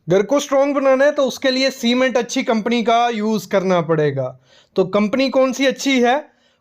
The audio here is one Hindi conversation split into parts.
घर को स्ट्रॉन्ग बनाना है तो उसके लिए सीमेंट अच्छी कंपनी का यूज़ करना पड़ेगा। तो कंपनी कौन सी अच्छी है,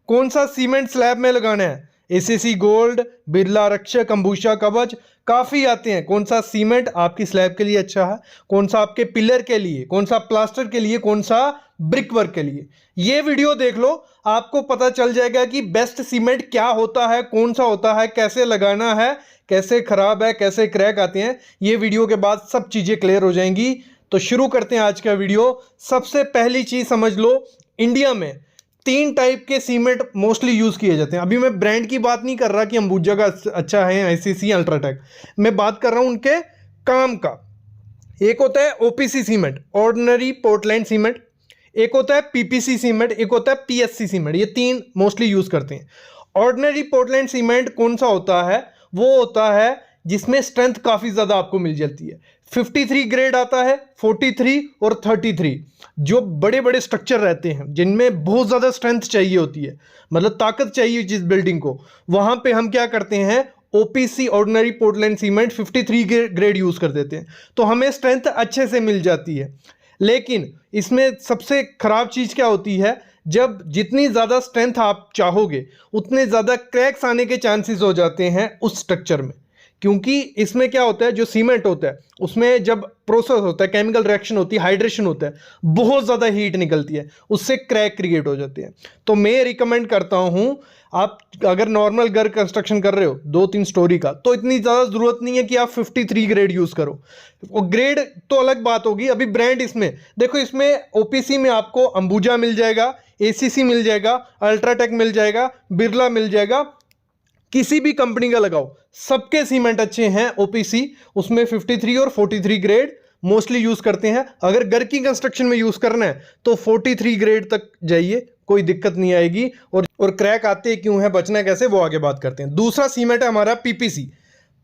कौन सा सीमेंट स्लैब में लगाना है? एसीसी गोल्ड, बिरला रक्षक, अंबुजा कवच, काफ़ी आते हैं। कौन सा सीमेंट आपकी स्लैब के लिए अच्छा है, कौन सा आपके पिलर के लिए, कौन सा प्लास्टर के लिए, कौन सा ब्रिक वर्क के लिए। ये वीडियो देख लो, आपको पता चल जाएगा कि बेस्ट सीमेंट क्या होता है, कौन सा होता है, कैसे लगाना है, कैसे खराब है, कैसे क्रैक आते हैं। ये वीडियो के बाद सब चीज़ें क्लियर हो जाएंगी। तो शुरू करते हैं आज का वीडियो। सबसे पहली चीज़ समझ लो, इंडिया में 3 टाइप के सीमेंट मोस्टली यूज़ किए जाते हैं। अभी मैं ब्रांड की बात नहीं कर रहा कि अंबुजा का अच्छा है, आईसीसी, अल्ट्राटेक। मैं बात कर रहा हूं उनके काम का। एक होता है OPC cement, ordinary Portland cement. एक होता है पीपीसी सीमेंट, एक होता है पीएससी सीमेंट। ये 3 मोस्टली यूज करते हैं। ऑर्डिनरी पोर्टलैंड सीमेंट कौन सा होता है? वो होता है जिसमें स्ट्रेंथ काफी ज्यादा आपको मिल जाती है। 53 ग्रेड आता है, 43 और 33। जो बड़े बड़े स्ट्रक्चर रहते हैं जिनमें बहुत ज्यादा स्ट्रेंथ चाहिए होती है, मतलब ताकत चाहिए जिस बिल्डिंग को, वहां पे हम क्या करते हैं, OPC ordinary Portland cement 53 grade use कर देते हैं। तो हमें स्ट्रेंथ अच्छे से मिल जाती है। लेकिन इसमें सबसे खराब चीज क्या होती है, जब जितनी ज्यादा स्ट्रेंथ आप चाहोगे उतने ज्यादा क्रैक्स आने के चांसेस हो जाते हैं उस स्ट्रक्चर में। क्योंकि इसमें क्या होता है, जो सीमेंट होता है उसमें जब प्रोसेस होता है, केमिकल रिएक्शन होती है, हाइड्रेशन होता है, बहुत ज़्यादा हीट निकलती है, उससे क्रैक क्रिएट हो जाते हैं। तो मैं रिकमेंड करता हूं, आप अगर नॉर्मल घर कंस्ट्रक्शन कर रहे हो 2-3 स्टोरी का, तो इतनी ज़्यादा ज़रूरत नहीं है कि आप 53 ग्रेड यूज़ करो। वो ग्रेड तो अलग बात होगी। अभी ब्रांड इसमें देखो, इसमें ओपीसी में आपको अंबुजा मिल जाएगा, एसीसी मिल जाएगा, अल्ट्राटेक मिल जाएगा, बिरला मिल जाएगा। किसी भी कंपनी का लगाओ, सबके सीमेंट अच्छे हैं। ओपीसी उसमें 53 और 43 ग्रेड मोस्टली यूज करते हैं। अगर घर की कंस्ट्रक्शन में यूज करना है तो 43 ग्रेड तक जाइए, कोई दिक्कत नहीं आएगी। और क्रैक आते क्यों है, बचना कैसे, वो आगे बात करते हैं। दूसरा सीमेंट है हमारा पीपीसी,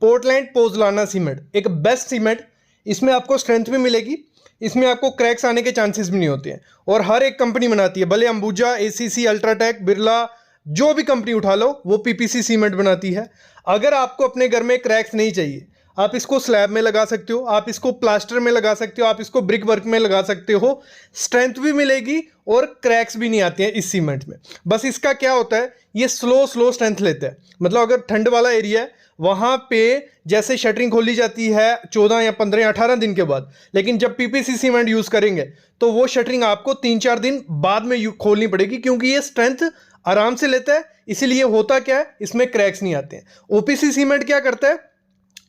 पोर्टलैंड पोजलाना सीमेंट। एक बेस्ट सीमेंट, इसमें आपको स्ट्रेंथ भी मिलेगी, इसमें आपको क्रैक्स आने के चांसेस भी नहीं होते हैं। और हर एक कंपनी बनाती है, भले अंबुजा, एसीसी, अल्ट्राटेक, बिरला, जो भी कंपनी उठा लो वो पीपीसी सीमेंट बनाती है। अगर आपको अपने घर में क्रैक्स नहीं चाहिए, आप इसको स्लैब में लगा सकते हो, आप इसको प्लास्टर में लगा सकते हो, आप इसको ब्रिक वर्क में लगा सकते हो। स्ट्रेंथ भी मिलेगी और क्रैक्स भी नहीं आते हैं इस सीमेंट में। बस इसका क्या होता है, ये स्लो स्लो स्ट्रेंथ लेता है। मतलब अगर ठंड वाला एरिया है वहां पे जैसे शटरिंग खोली जाती है 14 या 15 या 18 दिन के बाद, लेकिन जब पीपीसी सीमेंट यूज करेंगे तो वो शटरिंग आपको 3-4 दिन बाद में खोलनी पड़ेगी, क्योंकि ये स्ट्रेंथ आराम से लेता है। इसीलिए होता क्या है, इसमें क्रैक्स नहीं आते हैं। ओपीसी सीमेंट क्या करता है,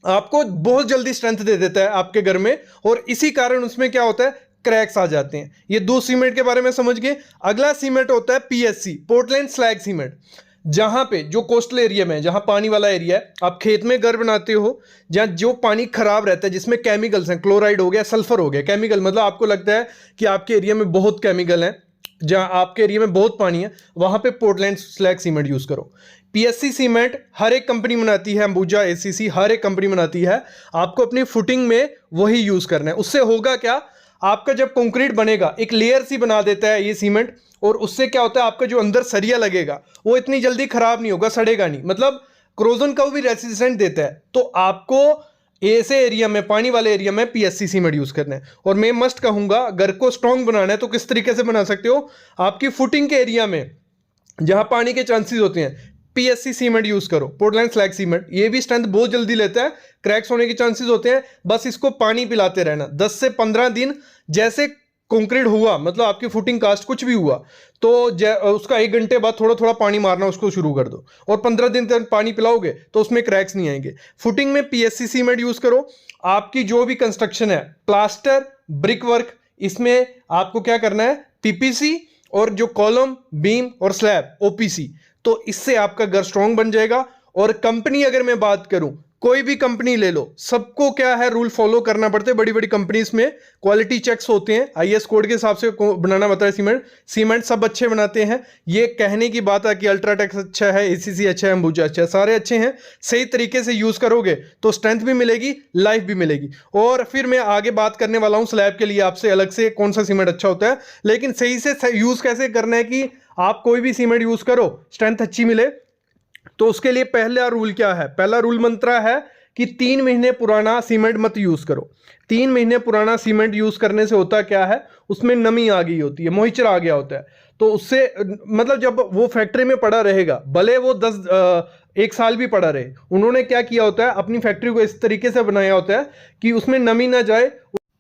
आपको बहुत जल्दी स्ट्रेंथ दे देता है आपके घर में, और इसी कारण उसमें क्या होता है, क्रैक्स आ जाते हैं। ये 2 सीमेंट के बारे में समझ गए। अगला सीमेंट होता है पीएससी, पोर्टलैंड स्लैग सीमेंट। जहां पे जो कोस्टल एरिया में, जहां पानी वाला एरिया है, आप खेत में घर बनाते हो, जहां जो पानी खराब रहता है, जिसमें केमिकल्स हैं, क्लोराइड हो गया, सल्फर हो गया, केमिकल, मतलब आपको लगता है कि आपके एरिया में बहुत केमिकल है, जहां आपके एरिया में बहुत पानी है, वहां पे पोर्टलैंड स्लैग सीमेंट यूज करो। पीएससी सीमेंट हर एक कंपनी बनाती है, अंबुजा, एसीसी, हर एक कंपनी बनाती है। आपको अपनी फुटिंग में वही यूज करना है। उससे होगा क्या, आपका जब कंक्रीट बनेगा एक लेयर सी बना देता है ये सीमेंट, और उससे क्या होता है, आपका जो अंदर सरिया लगेगा वो इतनी जल्दी खराब नहीं होगा, सड़ेगा नहीं, मतलब क्रोजन का भी रेसिस्टेंट देता है। तो आपको ऐसे एरिया में, पानी वाले एरिया में पीएससी सीमेंट यूज करना है। और मैं मस्ट कहूंगा, घर को स्ट्रॉन्ग बनाना है तो किस तरीके से बना सकते हो, आपकी फुटिंग के एरिया में जहां पानी के चांसेस होते हैं, पीएससी सीमेंट यूज करो, पोर्टलैंड स्लैग सीमेंट। ये भी स्ट्रेंथ बहुत जल्दी लेता है, क्रैक्स होने के चांसेस होते हैं। बस इसको पानी पिलाते रहना 10 से 15 दिन। जैसे कंक्रीट हुआ, मतलब आपकी फुटिंग कास्ट कुछ भी हुआ, तो उसका 1 घंटे बाद थोड़ा थोड़ा पानी मारना उसको शुरू कर दो, और 15 दिन तक पानी पिलाओगे तो उसमें क्रैक्स नहीं आएंगे। फुटिंग में पीएससी सीमेंट यूज करो। आपकी जो भी कंस्ट्रक्शन है, प्लास्टर, ब्रिक वर्क, इसमें आपको क्या करना है, पीपीसी, और जो कॉलम, बीम और स्लैब ओपीसी। तो इससे आपका घर स्ट्रांग बन जाएगा। और कंपनी अगर मैं बात करूं, कोई भी कंपनी ले लो, सबको क्या है, रूल फॉलो करना पड़ता है। बड़ी बड़ी कंपनीज में क्वालिटी चेक्स होते हैं, आईएस कोड के हिसाब से बनाना पड़ता है। सीमेंट सब अच्छे बनाते हैं। ये कहने की बात है कि अल्ट्राटेक अच्छा है, एसीसी अच्छा है, अंबुजा अच्छा है, सारे अच्छे हैं। सही तरीके से यूज करोगे तो स्ट्रेंथ भी मिलेगी, लाइफ भी मिलेगी। और फिर मैं आगे बात करने वाला हूं स्लैब के लिए आपसे अलग से कौन सा सीमेंट अच्छा होता है। लेकिन सही से यूज कैसे करना है कि आप कोई भी सीमेंट यूज करो, स्ट्रेंथ अच्छी मिले। तो उसके लिए पहला रूल क्या है, पहला रूल मंत्रा है कि 3 महीने पुराना सीमेंट मत यूज करो। 3 महीने पुराना सीमेंट यूज करने से होता क्या है, उसमें नमी आ गई होती है, मॉइस्चर आ गया होता है, तो उससे मतलब जब वो फैक्ट्री में पड़ा रहेगा, भले वो 1 साल भी पड़ा रहे, उन्होंने क्या किया होता है, अपनी फैक्ट्री को इस तरीके से बनाया होता है कि उसमें नमी ना जाए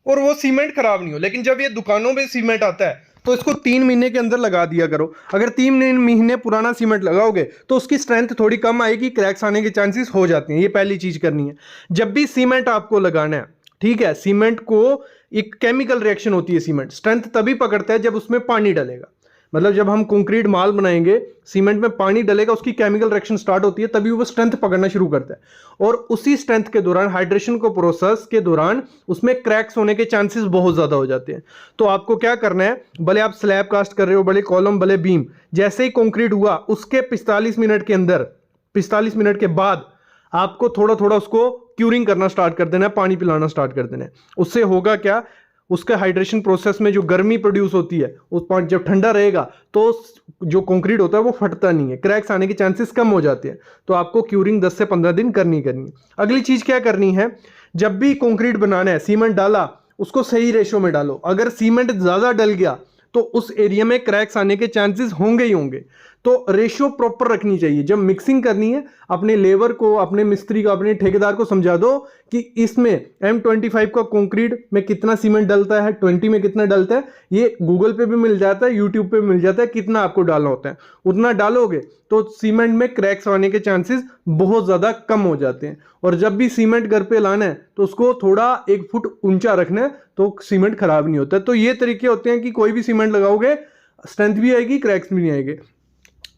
और वो सीमेंट खराब नहीं हो। लेकिन जब ये दुकानों में सीमेंट आता है तो इसको 3 महीने के अंदर लगा दिया करो। अगर 3 महीने पुराना सीमेंट लगाओगे तो उसकी स्ट्रेंथ थोड़ी कम आएगी, क्रैक्स आने के चांसेस हो जाते हैं। ये पहली चीज करनी है। जब भी सीमेंट आपको लगाना है, ठीक है, सीमेंट को एक केमिकल रिएक्शन होती है, सीमेंट स्ट्रेंथ तभी पकड़ता है जब उसमें पानी डलेगा। मतलब जब हम कंक्रीट माल बनाएंगे, सीमेंट में पानी डलेगा, उसकी केमिकल रिएक्शन स्टार्ट होती है, तभी वो स्ट्रेंथ पकड़ना शुरू करता है। और उसी स्ट्रेंथ के दौरान, हाइड्रेशन को प्रोसेस के दौरान, उसमें क्रैक्स होने के चांसेस बहुत ज्यादा हो जाते हैं। तो आपको क्या करना है, भले आप स्लैब कास्ट कर रहे हो, भले कॉलम, भले बीम, जैसे ही कंक्रीट हुआ उसके 45 मिनट के अंदर, 45 मिनट के बाद आपको थोड़ा थोड़ा उसको क्यूरिंग करना स्टार्ट कर देना है, पानी पिलाना स्टार्ट कर देना है। उससे होगा क्या, उसका हाइड्रेशन प्रोसेस में जो गर्मी प्रोड्यूस होती है, उस पानी जब ठंडा रहेगा तो जो कंक्रीट होता है वो फटता नहीं है, क्रैक्स आने के चांसेस कम हो जाते हैं। तो आपको क्यूरिंग 10 से 15 दिन करनी है। अगली चीज क्या करनी है, जब भी कंक्रीट बनाना है, सीमेंट डाला, उसको सही रेशो में डालो। अगर सीमेंट ज्यादा डल गया तो उस एरिया में क्रैक्स आने के चांसेस होंगे ही होंगे। तो रेशियो प्रॉपर रखनी चाहिए। जब मिक्सिंग करनी है, अपने लेबर को, अपने मिस्त्री को, अपने ठेकेदार को समझा दो कि इसमें M25 का कंक्रीट में कितना सीमेंट डलता है, 20 में कितना डलता है। ये गूगल पे भी मिल जाता है, यूट्यूब पे भी मिल जाता है, कितना आपको डालना होता है। उतना डालोगे तो सीमेंट में क्रैक्स आने के चांसेस बहुत ज्यादा कम हो जाते हैं। और जब भी सीमेंट घर पे लाना है तो उसको थोड़ा 1 फुट ऊंचा रखना है, तो सीमेंट खराब नहीं होता। तो ये तरीके होते हैं कि कोई भी सीमेंट लगाओगे, स्ट्रेंथ भी आएगी, क्रैक्स भी नहीं आएंगे।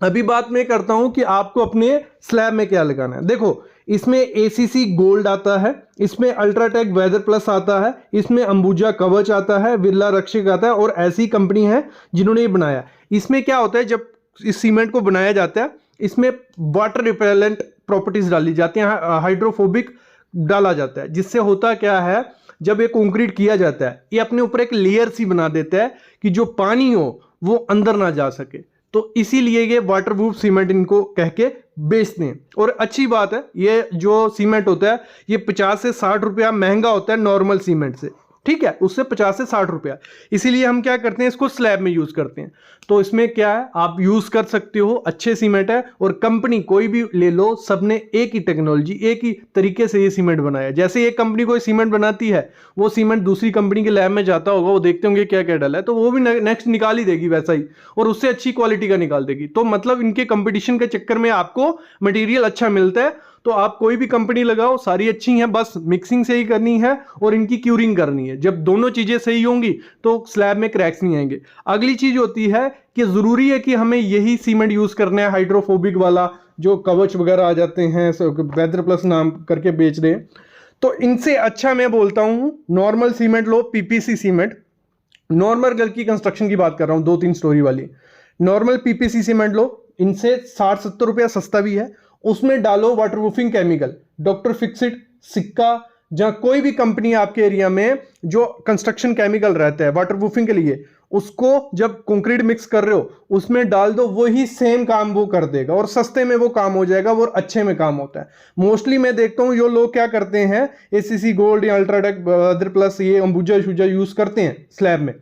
अभी बात मैं करता हूं कि आपको अपने स्लैब में क्या लगाना है। देखो, इसमें ACC गोल्ड आता है, इसमें अल्ट्राटेक वेदर प्लस आता है, इसमें अंबुजा कवच आता है, बिरला रक्षक आता है, और ऐसी कंपनी है जिन्होंने ये बनाया। इसमें क्या होता है, जब इस सीमेंट को बनाया जाता है, इसमें वाटर रिपेलेंट प्रॉपर्टीज डाली जाती हैं, हाइड्रोफोबिक डाला जाता है, जिससे होता क्या है, जब ये कंक्रीट किया जाता है, ये अपने ऊपर एक लेयर सी बना देता है कि जो पानी हो वो अंदर ना जा सके। तो इसीलिए ये वाटरप्रूफ सीमेंट इनको कह के बेचते हैं। और अच्छी बात है, ये जो सीमेंट होता है ये 50 से 60 रुपया महंगा होता है नॉर्मल सीमेंट से, ठीक है, उससे 50 से 60 रुपया। इसीलिए हम क्या करते हैं, इसको स्लैब में यूज करते हैं। तो इसमें क्या है, आप यूज कर सकते हो, अच्छे सीमेंट है। और कंपनी कोई भी ले लो, सबने एक ही टेक्नोलॉजी, एक ही तरीके से ये सीमेंट बनाया। जैसे एक कंपनी कोई सीमेंट बनाती है, वो सीमेंट दूसरी कंपनी के लैब में जाता होगा, वो देखते होंगे क्या क्या डाला है, तो वो भी नेक्स्ट निकाल ही देगी वैसा ही, और उससे अच्छी क्वालिटी का निकाल देगी। तो मतलब इनके कंपटीशन के चक्कर में आपको मटेरियल अच्छा मिलता है। तो आप कोई भी कंपनी लगाओ, सारी अच्छी हैं, बस मिक्सिंग सही करनी है और इनकी क्यूरिंग करनी है। जब दोनों चीजें सही होंगी तो स्लैब में क्रैक्स नहीं आएंगे। अगली चीज होती है कि जरूरी है कि हमें यही सीमेंट यूज करना है, हाइड्रोफोबिक वाला, जो कवच वगैरह आ जाते हैं, वेदर प्लस नाम करके बेच रहे हैं। तो इनसे अच्छा मैं बोलता हूं नॉर्मल सीमेंट लो, PPC सीमेंट। नॉर्मल घर की कंस्ट्रक्शन की बात कर रहा हूं, 2-3 स्टोरी वाली नॉर्मल PPC सीमेंट लो। इनसे 60-70 रुपया सस्ता भी है। उसमें डालो वाटरप्रूफिंग केमिकल, डॉक्टर फिक्सिट, सिक्का, जहां कोई भी कंपनी आपके एरिया में जो कंस्ट्रक्शन केमिकल रहता है वाटरप्रूफिंग के लिए, उसको जब कंक्रीट मिक्स कर रहे हो उसमें डाल दो, वही सेम काम वो कर देगा और सस्ते में वो काम हो जाएगा, वो अच्छे में काम होता है। मोस्टली मैं देखता हूं जो लोग क्या करते हैं, ACC गोल्ड या अल्ट्राटेक वेदर प्लस, ये अंबुजा शुजा यूज करते हैं स्लैब में,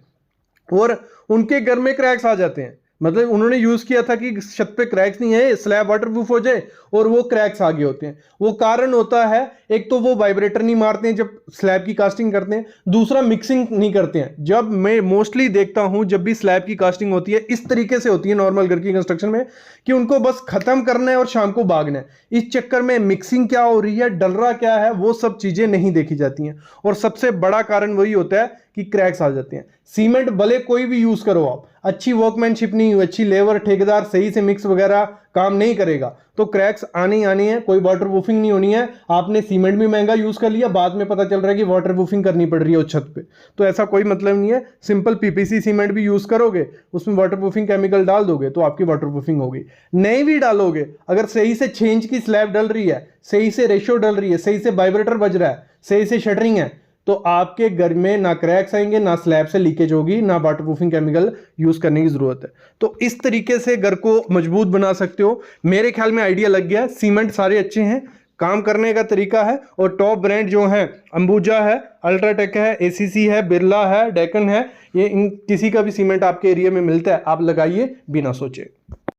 और उनके घर में क्रैक्स आ जाते हैं। मतलब उन्होंने यूज किया था कि छत पे क्रैक्स नहीं है, स्लैब वाटरप्रूफ हो जाए, और वो क्रैक्स आगे होते हैं। वो कारण होता है, एक तो वो वाइब्रेटर नहीं मारते हैं जब स्लैब की कास्टिंग करते हैं, दूसरा मिक्सिंग नहीं करते हैं। जब मैं मोस्टली देखता हूं, जब भी स्लैब की कास्टिंग होती है इस तरीके से होती है नॉर्मल घर की कंस्ट्रक्शन में, कि उनको बस खत्म करना है और शाम को भागना है। इस चक्कर में मिक्सिंग क्या हो रही है, डल रहा क्या है, वो सब चीजें नहीं देखी जाती हैं। और सबसे बड़ा कारण वही होता है कि क्रैक्स आ जाते हैं। सीमेंट भले कोई भी यूज करो आप, अच्छी वर्कमैनशिप नहीं हुई, अच्छी लेबर, ठेकेदार सही से मिक्स वगैरह काम नहीं करेगा, तो क्रैक्स आने ही आने हैं। कोई वाटरप्रूफिंग नहीं होनी है। आपने सीमेंट भी महंगा यूज कर लिया, बाद में पता चल रहा है कि वाटरप्रूफिंग करनी पड़ रही है उस छत पे, तो ऐसा कोई मतलब नहीं है। सिंपल PPC सीमेंट भी यूज करोगे, उसमें वाटरप्रूफिंग केमिकल डाल दोगे तो आपकी वाटरप्रूफिंग होगी। नहीं भी डालोगे, अगर सही से छेंज की स्लैब डल रही है, सही से रेशियो डल रही है, सही से वाइब्रेटर बज रहा है, सही से शटरिंग है, तो आपके घर में ना क्रैक्स आएंगे, ना स्लैब से लीकेज होगी, ना वाटरप्रूफिंग केमिकल यूज करने की जरूरत है। तो इस तरीके से घर को मजबूत बना सकते हो। मेरे ख्याल में आइडिया लग गया। सीमेंट सारे अच्छे हैं, काम करने का तरीका है। और टॉप ब्रांड जो है अंबुजा है, अल्ट्राटेक है, एसीसी है, बिरला है, डेकन है, ये इन किसी का भी सीमेंट आपके एरिया में मिलता है, आप लगाइए बिना सोचे।